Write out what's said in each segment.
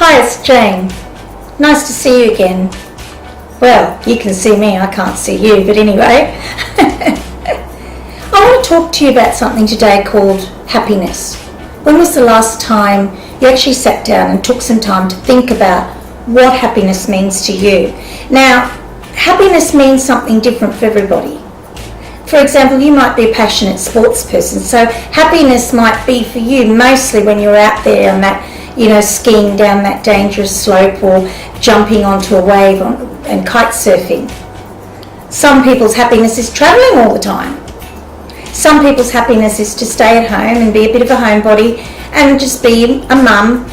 Hi, it's Jane. Nice to see you again. Well, you can see me, I can't see you, but anyway. I want to talk to you about something today called happiness. When was the last time you actually sat down and took some time to think about what happiness means to you? Now, happiness means something different for everybody. For example, you might be a passionate sports person, so happiness might be for you mostly when you're out there on that, skiing down that dangerous slope or jumping onto a wave and kite surfing. Some people's happiness is travelling all the time. Some people's happiness is to stay at home and be a bit of a homebody and just be a mum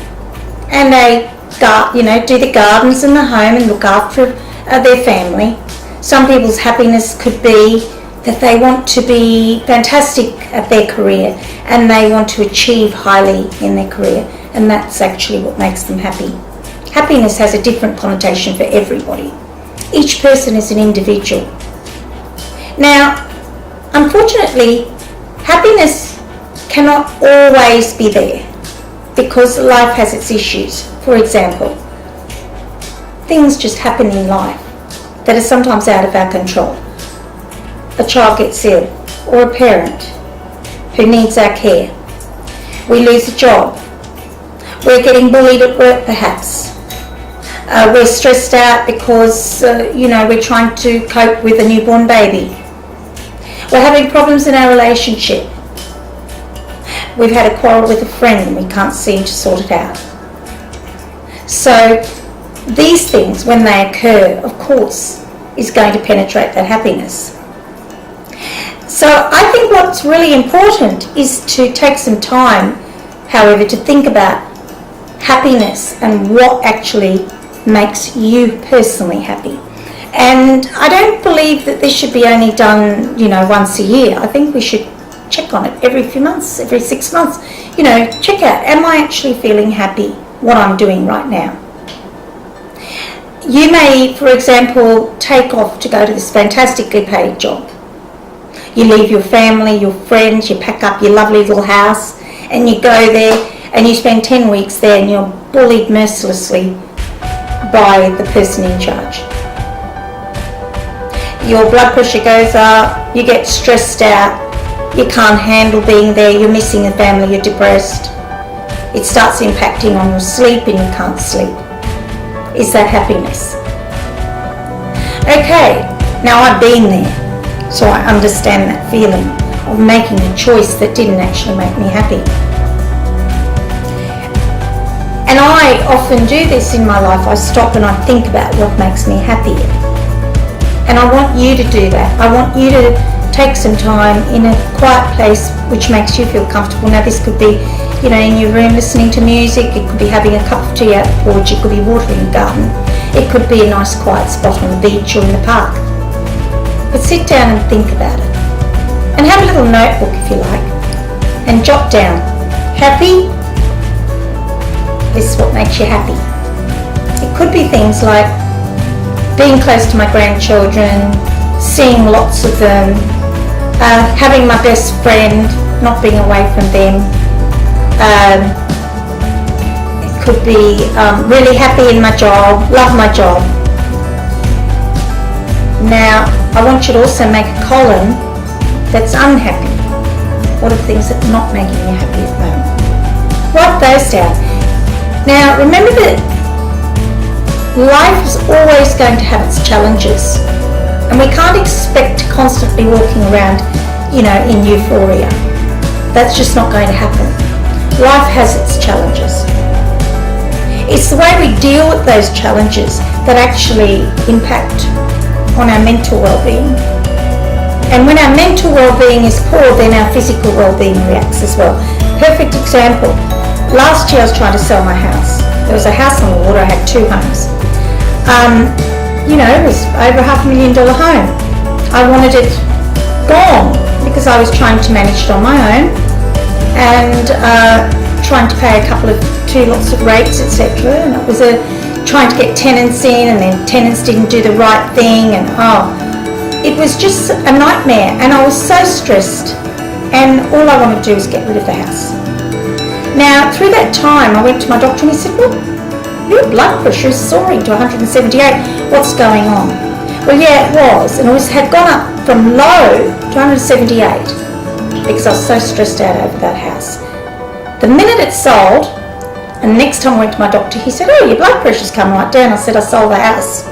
and do the gardens and the home and look after their family. Some people's happiness could be that they want to be fantastic at their career and they want to achieve highly in their career, and that's actually what makes them happy. Happiness has a different connotation for everybody. Each person is an individual. Now, unfortunately, happiness cannot always be there because life has its issues. For example, things just happen in life that are sometimes out of our control. A child gets ill, or a parent who needs our care. We lose a job. We're getting bullied at work perhaps. We're stressed out because we're trying to cope with a newborn baby. We're having problems in our relationship. We've had a quarrel with a friend and we can't seem to sort it out. So these things, when they occur, of course, is going to penetrate that happiness. So I think what's really important is to take some time, however, to think about happiness and what actually makes you personally happy. And I don't believe that this should be only done, once a year. I think we should check on it every few months, every 6 months. Check out, am I actually feeling happy what I'm doing right now? You may, for example, take off to go to this fantastically paid job. You leave your family, your friends, you pack up your lovely little house and you go there and you spend 10 weeks there and you're bullied mercilessly by the person in charge. Your blood pressure goes up, you get stressed out, you can't handle being there, you're missing the family, you're depressed. It starts impacting on your sleep and you can't sleep. Is that happiness? Okay, now I've been there, so I understand that feeling of making a choice that didn't actually make me happy. And I often do this in my life. I stop and I think about what makes me happy. And I want you to do that. I want you to take some time in a quiet place which makes you feel comfortable. Now this could be, in your room listening to music. It could be having a cup of tea out the porch. It could be watering the garden. It could be a nice quiet spot on the beach or in the park. But sit down and think about it. And have a little notebook if you like. And jot down, happy? This is what makes you happy. It could be things like being close to my grandchildren, seeing lots of them, having my best friend, not being away from them. It could be really happy in my job, love my job. Now, I want you to also make a column that's unhappy. What are things that are not making you happy at the moment? Write those down. Now, remember that life is always going to have its challenges, and we can't expect to constantly walking around, in euphoria. That's just not going to happen. Life has its challenges. It's the way we deal with those challenges that actually impact on our mental well-being. And when our mental well-being is poor, then our physical well-being reacts as well. Perfect example. Last year I was trying to sell my house. There was a house on the water, I had 2 homes. It was over $500,000 home. I wanted it gone because I was trying to manage it on my own and trying to pay 2 lots of rates, etc. And it was trying to get tenants in, and then tenants didn't do the right thing, and it was just a nightmare, and I was so stressed, and all I wanted to do was get rid of the house. Now, through that time, I went to my doctor and he said, well, your blood pressure is soaring to 178. What's going on? Well, yeah, it was. And it had gone up from low to 178 because I was so stressed out over that house. The minute it sold, and the next time I went to my doctor, he said, oh, your blood pressure's come right down. I said, I sold the house.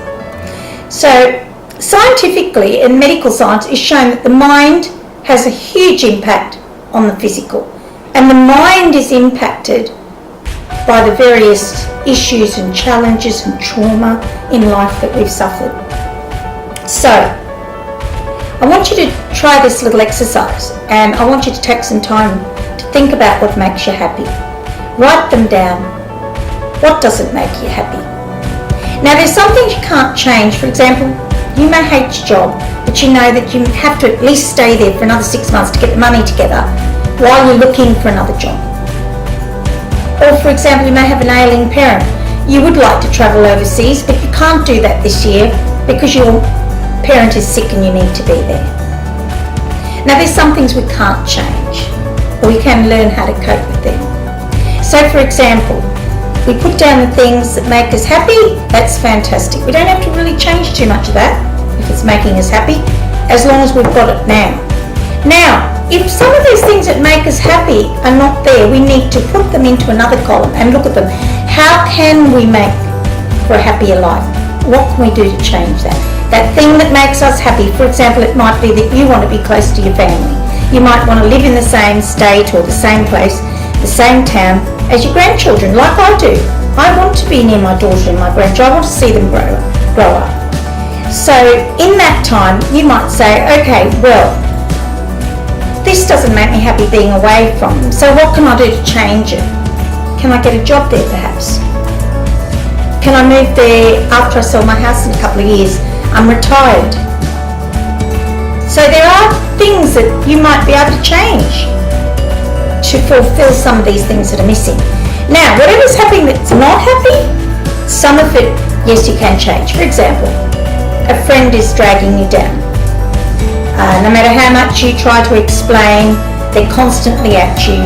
So scientifically, and medical science is shown that the mind has a huge impact on the physical. And the mind is impacted by the various issues and challenges and trauma in life that we've suffered. So, I want you to try this little exercise, and I want you to take some time to think about what makes you happy. Write them down. What doesn't make you happy? Now, there's some things you can't change. For example, you may hate your job, but you know that you have to at least stay there for another 6 months to get the money together while you're looking for another job. Or, for example, you may have an ailing parent. You would like to travel overseas, but you can't do that this year because your parent is sick and you need to be there. Now, there's some things we can't change, but we can learn how to cope with them. So, for example, we put down the things that make us happy. That's fantastic. We don't have to really change too much of that if it's making us happy, as long as we've got it now. Now, if some of these things that make us happy are not there, we need to put them into another column and look at them. How can we make for a happier life? What can we do to change that? That thing that makes us happy, for example, it might be that you want to be close to your family. You might want to live in the same state or the same place, the same town as your grandchildren, like I do. I want to be near my daughter and my grandchildren. I want to see them grow up. So in that time, you might say, okay, well, this doesn't make me happy being away from them. So what can I do to change it? Can I get a job there perhaps? Can I move there after I sell my house in a couple of years? I'm retired. So there are things that you might be able to change to fulfill some of these things that are missing. Now, whatever's happening that's not happy, some of it, yes, you can change. For example, a friend is dragging you down. No matter how much you try to explain, they're constantly at you.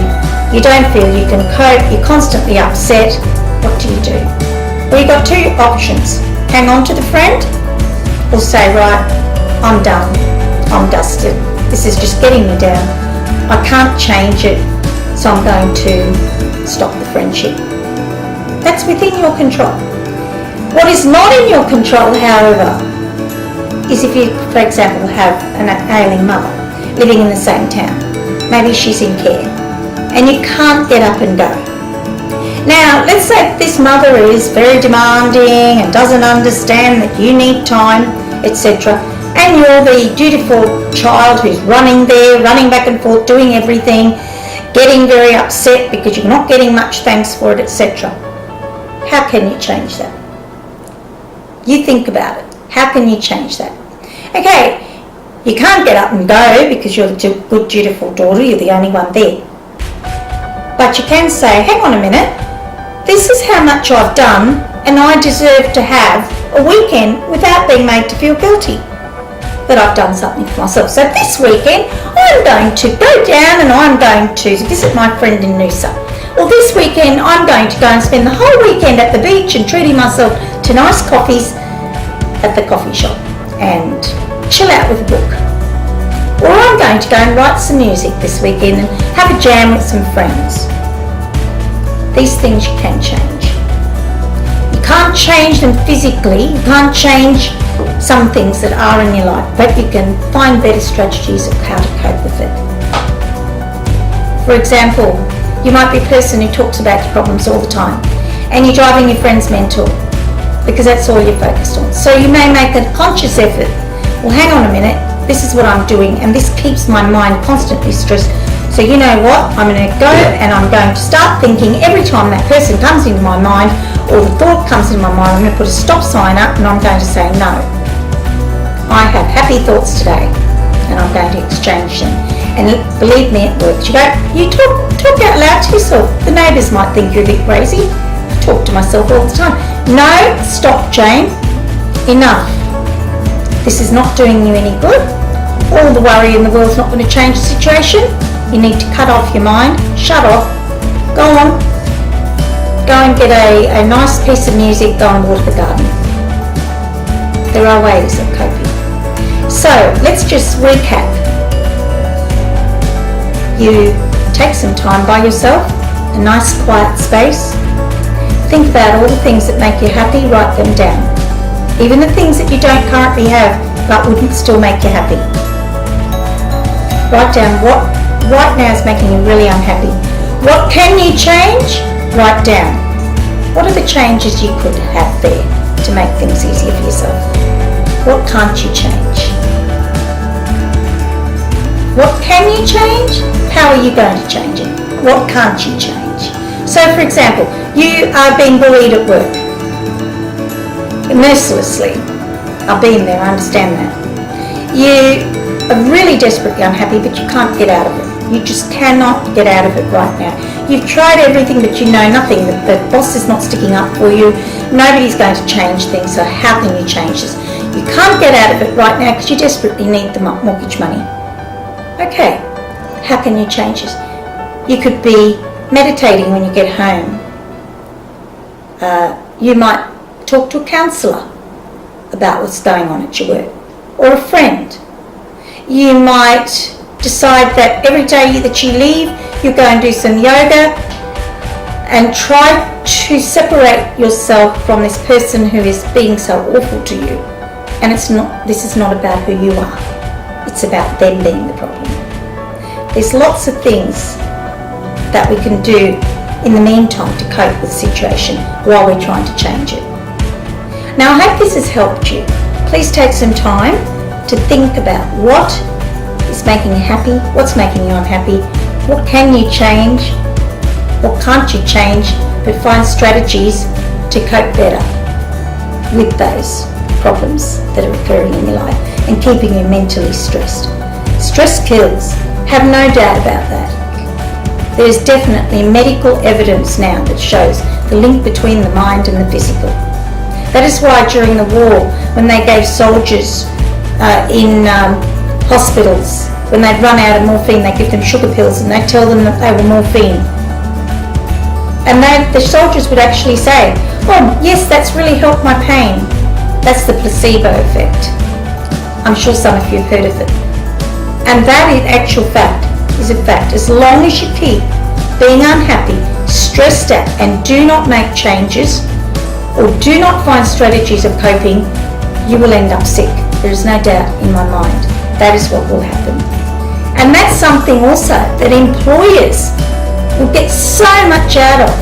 You don't feel you can cope, you're constantly upset. What do? Well, you've got two options. Hang on to the friend, or say, right, I'm done, I'm dusted. This is just getting me down. I can't change it, so I'm going to stop the friendship. That's within your control. What is not in your control, however, is if you, for example, have an ailing mother living in the same town. Maybe she's in care and you can't get up and go. Now, let's say this mother is very demanding and doesn't understand that you need time, etc. And you're the dutiful child who's running there, running back and forth, doing everything, getting very upset because you're not getting much thanks for it, etc. How can you change that? You think about it. How can you change that? Okay, you can't get up and go because you're the good, dutiful daughter, you're the only one there. But you can say, hang on a minute, this is how much I've done and I deserve to have a weekend without being made to feel guilty that I've done something for myself. So this weekend, I'm going to go down and I'm going to visit my friend in Noosa. Well, this weekend, I'm going to go and spend the whole weekend at the beach and treating myself to nice coffees at the coffee shop and chill out with a book. Or I'm going to go and write some music this weekend and have a jam with some friends. These things you can change. You can't change them physically, you can't change some things that are in your life, but you can find better strategies of how to cope with it. For example, you might be a person who talks about your problems all the time and you're driving your friends mental because that's all you're focused on. So you may make a conscious effort. Well, hang on a minute, this is what I'm doing and this keeps my mind constantly stressed. So you know what, I'm going to go and I'm going to start thinking every time that person comes into my mind or the thought comes into my mind, I'm going to put a stop sign up and I'm going to say no. I have happy thoughts today and I'm going to exchange them. And believe me, it works. You talk out loud to yourself. The neighbours might think you're a bit crazy. I talk to myself all the time. No, stop, Jayne. Enough. This is not doing you any good. All the worry in the world's not going to change the situation. You need to cut off your mind. Shut off. Go on. Go and get a nice piece of music, go and water the garden. There are ways of coping. So let's just recap. You take some time by yourself, a nice quiet space. Think about all the things that make you happy, write them down. Even the things that you don't currently have but wouldn't still make you happy. Write down what right now is making you really unhappy. What can you change? Write down. What are the changes you could have there to make things easier for yourself? What can't you change? What can you change? How are you going to change it? What can't you change? So for example, you are being bullied at work. Mercilessly. I've been there, I understand that. You are really desperately unhappy, but you can't get out of it. You just cannot get out of it right now. You've tried everything, but you know nothing. The boss is not sticking up for you. Nobody's going to change things, so how can you change this? You can't get out of it right now because you desperately need the mortgage money. Okay, how can you change this? You could be meditating when you get home. You might talk to a counsellor about what's going on at your work, or a friend. You might decide that every day that you leave, you go and do some yoga and try to separate yourself from this person who is being so awful to you. And this is not about who you are. It's about them being the problem. There's lots of things that we can do in the meantime to cope with the situation while we're trying to change it. Now, I hope this has helped you. Please take some time to think about what is making you happy, what's making you unhappy, what can you change, what can't you change, but find strategies to cope better with those problems that are occurring in your life and keeping you mentally stressed. Stress kills, have no doubt about that. There's definitely medical evidence now that shows the link between the mind and the physical. That is why during the war, when they gave soldiers in hospitals, when they'd run out of morphine, they'd give them sugar pills and they'd tell them that they were morphine. And the soldiers would actually say, oh yes, that's really helped my pain. That's the placebo effect. I'm sure some of you have heard of it. And that in actual fact is a fact. As long as you keep being unhappy, stressed out, and do not make changes or do not find strategies of coping, you will end up sick. There is no doubt in my mind. That is what will happen. And that's something also that employers will get so much out of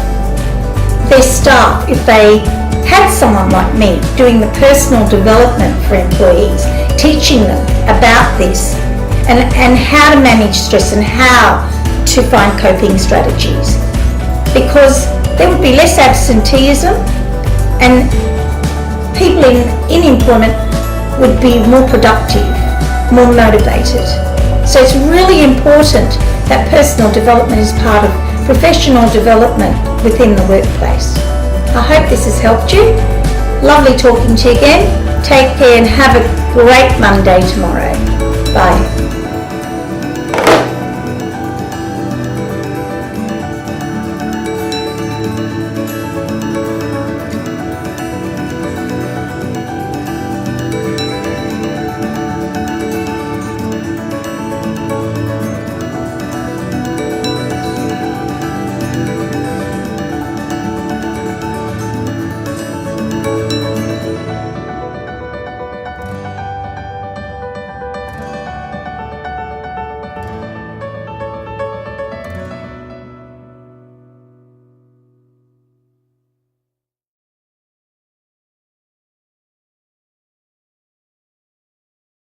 their staff if they had someone like me doing the personal development for employees, teaching them about this and how to manage stress and how to find coping strategies. Because there would be less absenteeism and people in employment would be more productive, more motivated. So it's really important that personal development is part of professional development within the workplace. I hope this has helped you. Lovely talking to you again. Take care and have a great Monday tomorrow. Bye.